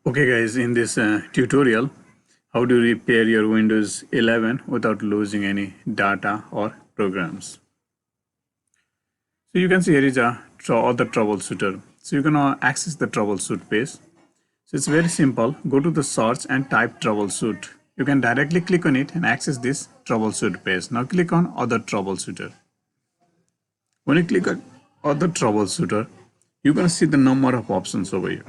Okay guys, in this tutorial, how to repair your Windows 11 without losing any data or programs. So you can see here is a other troubleshooter. So you can access the troubleshoot page. So it's very simple. Go to the search and type troubleshoot. You can directly click on it and access this troubleshoot page. Now click on other troubleshooter. When you click on other troubleshooter, you're going to see the number of options over here.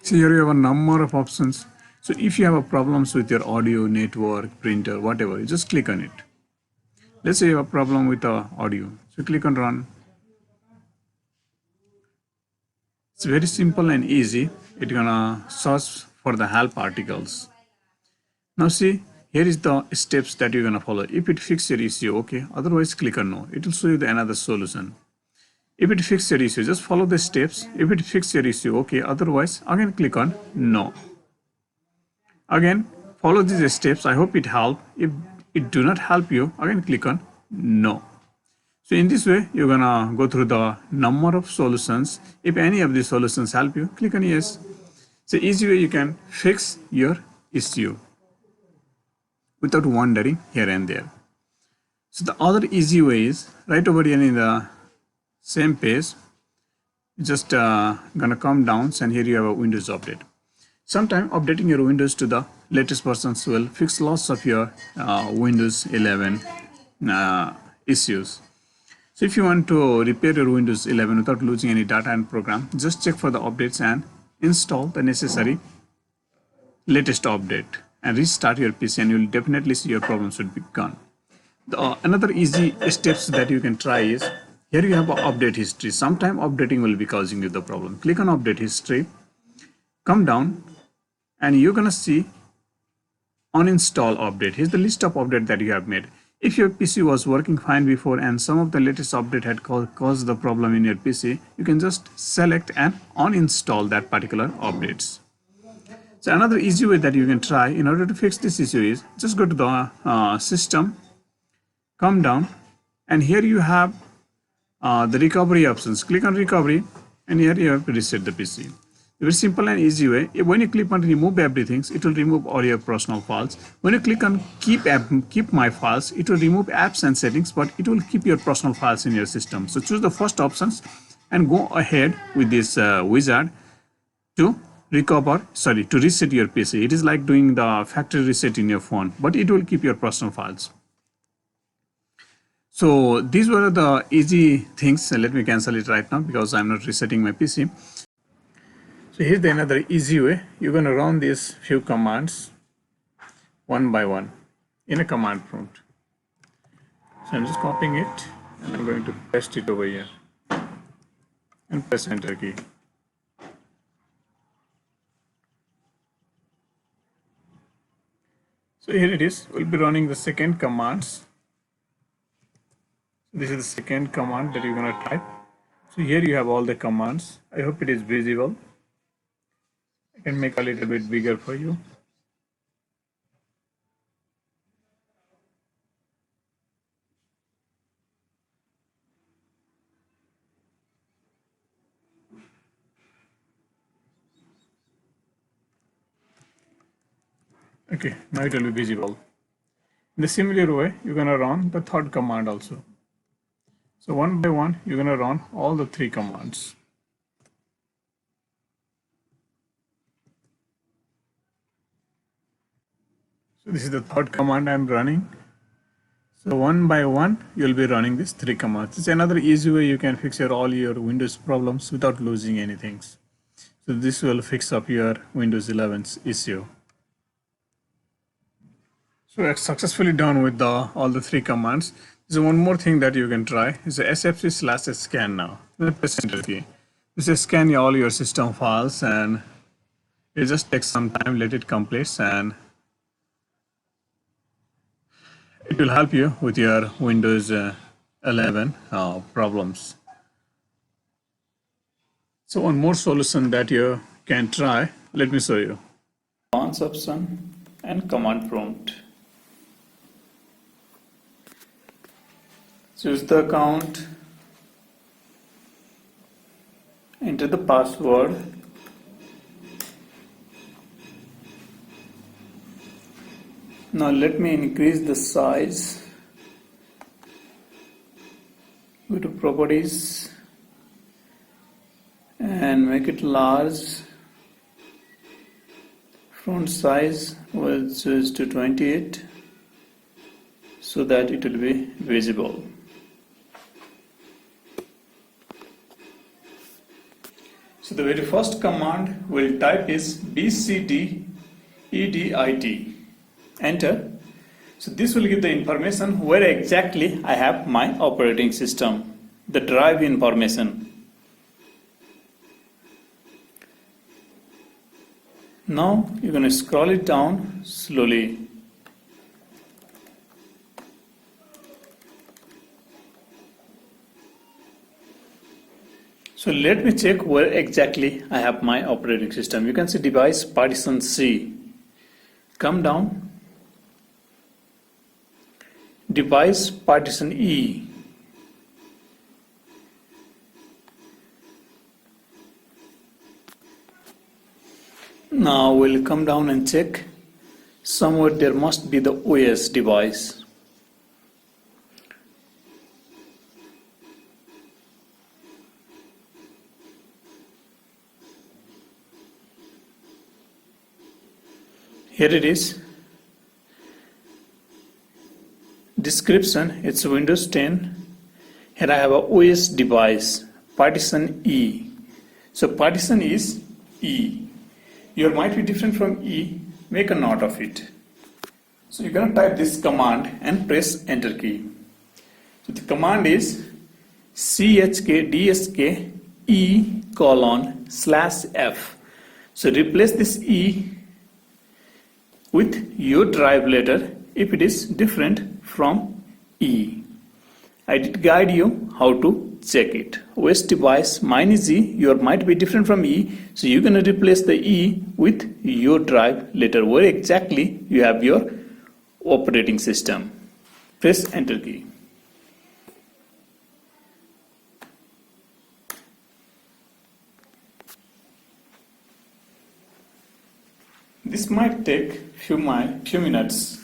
So here you have a number of options. So if you have a problems with your audio, network, printer, whatever, you just click on it. Let's say you have a problem with the audio. So click on run. It's very simple and easy. It's gonna search for the help articles. Now see, here is the steps that you're gonna follow. If it fixes your issue, okay. Otherwise, click on no. It will show you another solution. If it fixes your issue, just follow the steps. If it fixes your issue, okay. Otherwise, again click on no. Again, follow these steps. I hope it helped. If it do not help you, again click on no. So in this way, you're gonna go through the number of solutions. If any of these solutions help you, click on yes. So easy way you can fix your issue without wandering here and there. So the other easy way is right over here in the same page. Just gonna come down and here you have a Windows update. Sometime updating your Windows to the latest versions will fix lots of your Windows 11 issues. So if you want to repair your Windows 11 without losing any data and program, just check for the updates and install the necessary latest update and restart your PC and you'll definitely see your problems will be gone. Another easy steps that you can try is, here you have an update history. Sometime updating will be causing you the problem. Click on update history, come down, and you're gonna see uninstall update. Here's the list of updates that you have made. If your PC was working fine before and some of the latest update had caused the problem in your PC, you can just select and uninstall that particular updates. So another easy way that you can try in order to fix this issue is just go to the system, come down, and here you have the recovery options. Click on recovery and here you have to reset the PC. Very simple and easy way. When you click on remove everything, it will remove all your personal files. When you click on keep my files, it will remove apps and settings, but it will keep your personal files in your system. So choose the first options and go ahead with this wizard to reset your PC. It is like doing the factory reset in your phone, but it will keep your personal files. So these were the easy things. Let me cancel it right now because I'm not resetting my PC. So here's another easy way. You're going to run these few commands one by one in a command prompt. So I'm just copying it and I'm going to paste it over here and press enter key. So here it is. We'll be running the second commands. This is the second command that you're going to type. So here you have all the commands. I hope it is visible. I can make a little bit bigger for you. Okay, now it will be visible. In the similar way, you're going to run the third command also. So one by one, you're going to run all the three commands. So this is the third command I'm running. So one by one, you'll be running these three commands. It's another easy way you can fix all your Windows problems without losing anything. So this will fix up your Windows 11's issue. So it's successfully done with all the three commands. There's one more thing that you can try. Is the sfc/scan now. Press enter key. This is scan all your system files and it just takes some time. Let it complete and it will help you with your Windows 11 problems. So one more solution that you can try. Let me show you. Commands option and command prompt. Choose the account, enter the password, Now let me increase the size. Go to properties and make it large. Font size will choose to 28 so that it will be visible. So the very first command we'll type is bcdedit. Enter. So this will give the information where exactly I have my operating system, the drive information. Now you're going to scroll it down slowly. So let me check where exactly I have my operating system. You can see device partition C. Come down. Device partition E. Now we'll come down and check. Somewhere there must be the OS device. Here it is. Description, it's Windows 10. Here I have a OS device, partition E. So partition is E. Your might be different from E, make a note of it. So you're going to type this command and press enter key. So the command is chkdsk e:/f. So replace this E with your drive letter if it is different from E. I did guide you how to check it. OS device, mine is E, your might be different from E, so you're going to replace the E with your drive letter where exactly you have your operating system. Press enter key. This might take few minutes.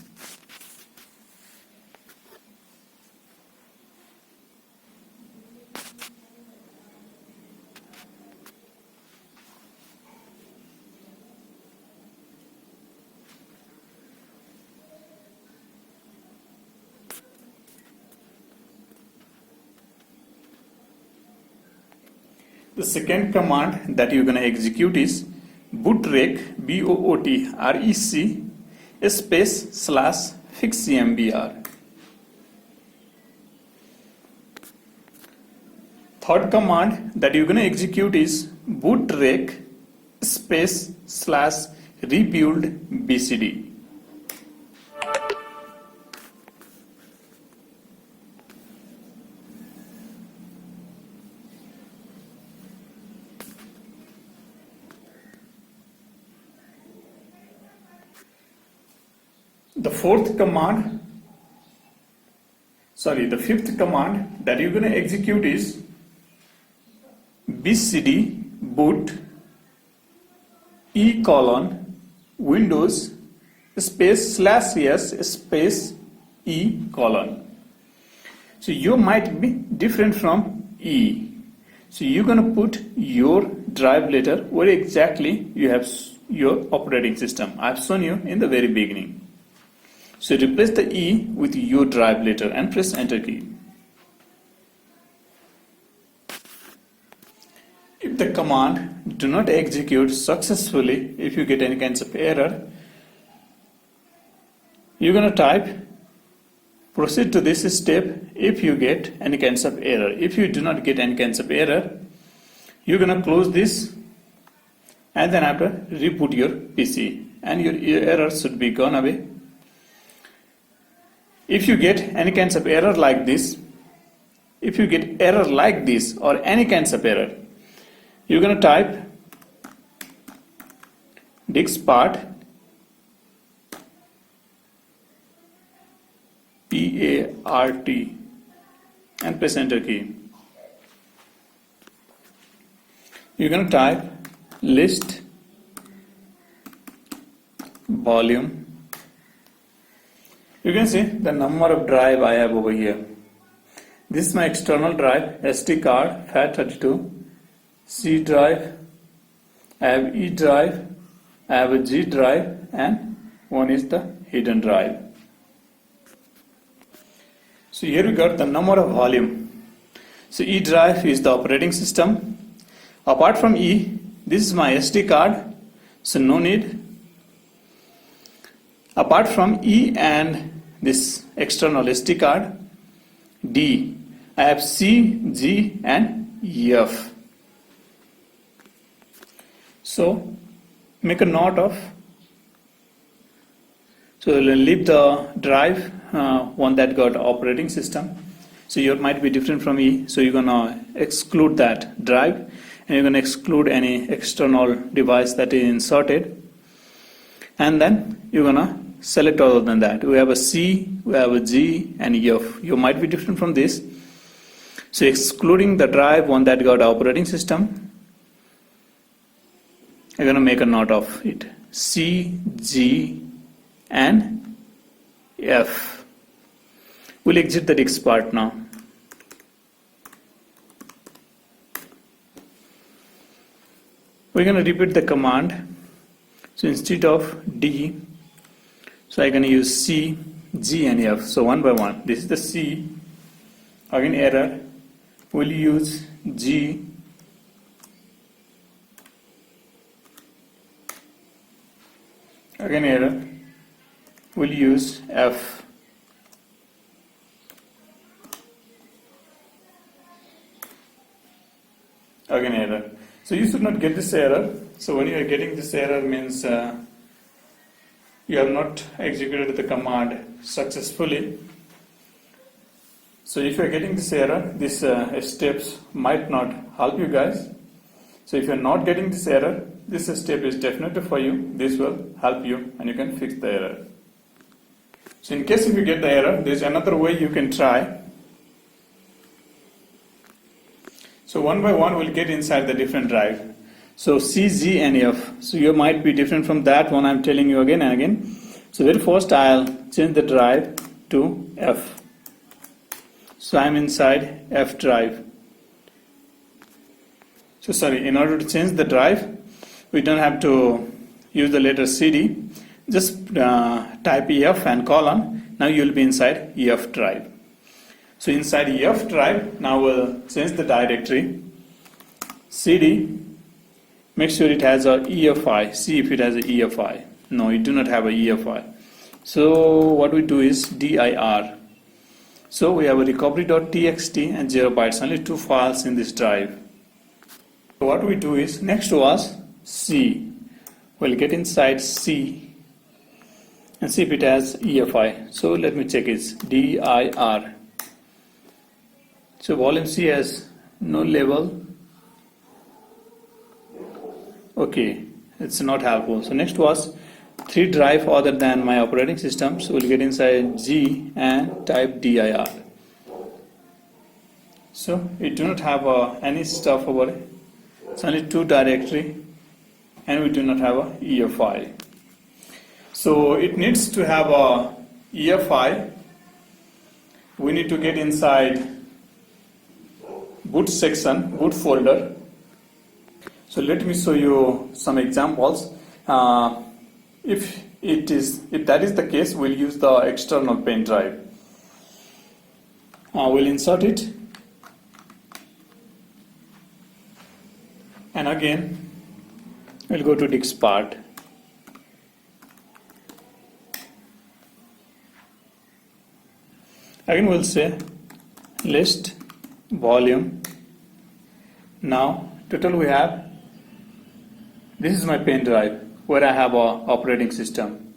The second command that you're going to execute is bootrec bootrec /fixcmbr. Third command that you're going to execute is bootrec /rebuild bcd. The fifth command that you're going to execute is bcd boot e:/windows /s e:. So you might be different from E. So you're going to put your drive letter where exactly you have your operating system. I've shown you in the very beginning. So replace the E with your drive letter and press enter key. If the command do not execute successfully, if you get any kinds of error, you're going to type proceed to this step if you get any kinds of error. If you do not get any kinds of error, you're going to close this and then after reboot your PC and your error should be gone away. If you get any kinds of error like this, if you get error like this or any kinds of error, you're going to type dixpart PART and press enter key. You're going to type list volume You can see the number of drive I have over here. This is my external drive, SD card, FAT32, C drive, I have E drive, I have a G drive, and one is the hidden drive. So here we got the number of volume. So E drive is the operating system. Apart from E, this is my SD card, so no need. Apart from E and this external SD card, D, I have C, G and F. So make a note of. So we'll leave the drive, one that got operating system. So yours might be different from E. So you're gonna exclude that drive, and you're gonna exclude any external device that is inserted. And then you're gonna select other than that. We have a C, we have a G and F. You might be different from this. So excluding the drive, one that got operating system, I'm going to make a note of it. C, G and F. We'll exit the disk part now. We're going to repeat the command. So instead of D, so I'm going to use C, G and F. So one by one. This is the C. Again error. We'll use G. Again error. We'll use F. Again error. So you should not get this error. So when you are getting this error means you have not executed the command successfully. So if you are getting this error, these steps might not help you guys. So if you are not getting this error, this step is definitely for you. This will help you and you can fix the error. So in case if you get the error, there is another way you can try. So one by one we'll get inside the different drive. So C, G and F. So you might be different from that one I'm telling you again and again. So very first I'll change the drive to F. So I'm inside F drive. So sorry, in order to change the drive, we don't have to use the letter CD. Just type EF and colon. Now you'll be inside EF drive. So inside EF drive, now we'll change the directory. CD. Make sure it has a EFI. See if it has a EFI. No, it do not have a EFI. So what we do is dir. So we have a recovery.txt and 0 bytes, only 2 files in this drive. So what we do is, next was C. We'll get inside C and see if it has EFI. So let me check it. dir. So volume C has no label. Okay, it's not helpful. So next was 3 drive other than my operating system. So we'll get inside G and type dir. So it do not have any stuff over it. It's only 2 directory and we do not have a EFI. So it needs to have a EFI. We need to get inside boot section, boot folder. So let me show you some examples. If that is the case, we'll use the external pen drive. We'll insert it, and again we'll go to disk part. Again we'll say list volume. Now total we have. This is my pen drive where I have a operating system.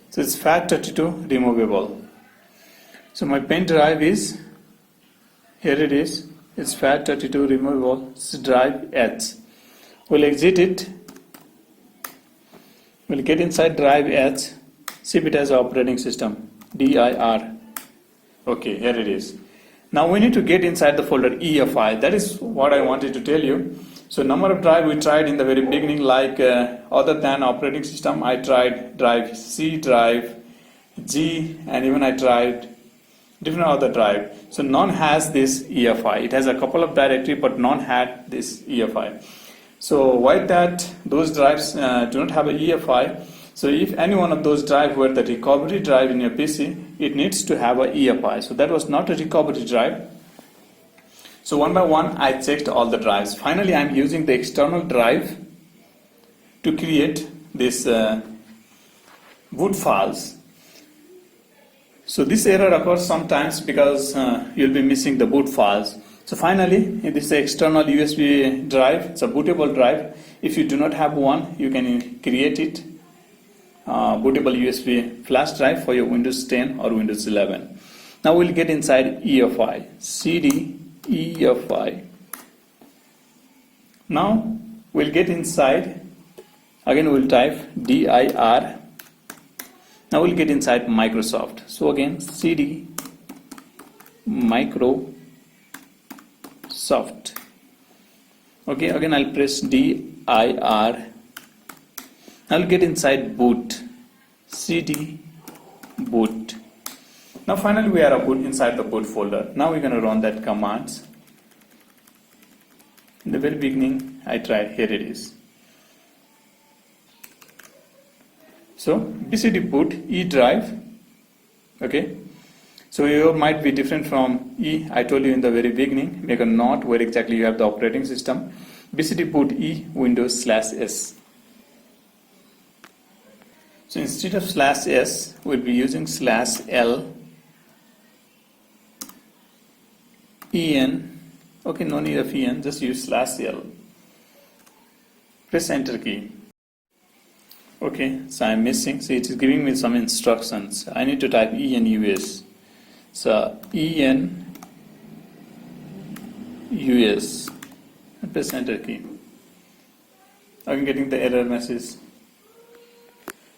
So it's FAT32 removable. So my pen drive is, here it is, it's FAT32 removable, it's drive H. We'll exit it. We'll get inside drive H, see if it has an operating system, dir. Okay, here it is. Now we need to get inside the folder EFI. That is what I wanted to tell you. So number of drive we tried in the very beginning, like other than operating system, I tried drive C, drive G, and even I tried different other drive. So none has this EFI. It has a couple of directory, but none had this EFI. So why that those drives do not have a EFI? So if any one of those drive were the recovery drive in your PC, it needs to have a EFI. So that was not a recovery drive. So one by one, I checked all the drives. Finally, I'm using the external drive to create this boot files. So this error occurs sometimes because you'll be missing the boot files. So finally, this is an external USB drive. It's a bootable drive. If you do not have one, you can create it. Bootable USB flash drive for your Windows 10 or Windows 11. Now we'll get inside EFI. CD EFI. Now we'll get inside. Again we'll type dir. Now we'll get inside Microsoft. So again CD Microsoft. Okay, again I'll press dir. I'll get inside boot. CD boot. Now finally we are inside the boot folder. Now we're going to run that commands. In the very beginning I tried, here it is. So BCD boot E drive. Okay. So your might be different from E. I told you in the very beginning, make a note where exactly you have the operating system. BCD boot E Windows/S. So instead of /s, we'll be using /l en. Okay, no need of en, just use /l. Press enter key. Okay, so I'm missing. So it is giving me some instructions. I need to type enus. So enus. And press enter key. I'm getting the error message.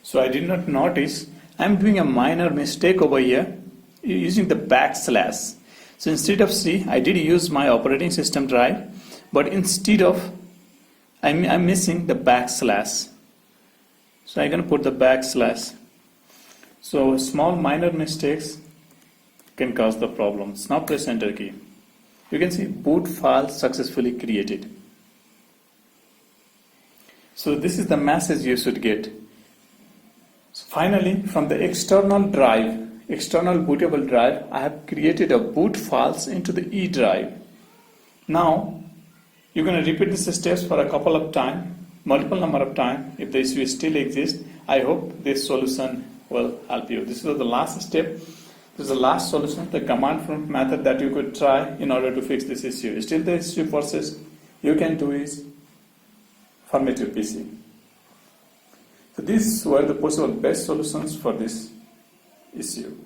So I did not notice, I'm doing a minor mistake over here using the backslash. So instead of C, I did use my operating system drive, but instead of, I'm missing the backslash. So I'm going to put the backslash. So small minor mistakes can cause the problems. Now press enter key. You can see boot file successfully created. So this is the message you should get. So finally, from the external drive, external bootable drive, I have created a boot files into the E drive. Now, you're going to repeat these steps for a couple of times, multiple number of times. If the issue still exists, I hope this solution will help you. This is the last step. This is the last solution, the command prompt method that you could try in order to fix this issue. Still the issue persists. You can do is format your PC. So these were the possible best solutions for this issue.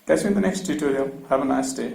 Catch you in the next tutorial. Have a nice day.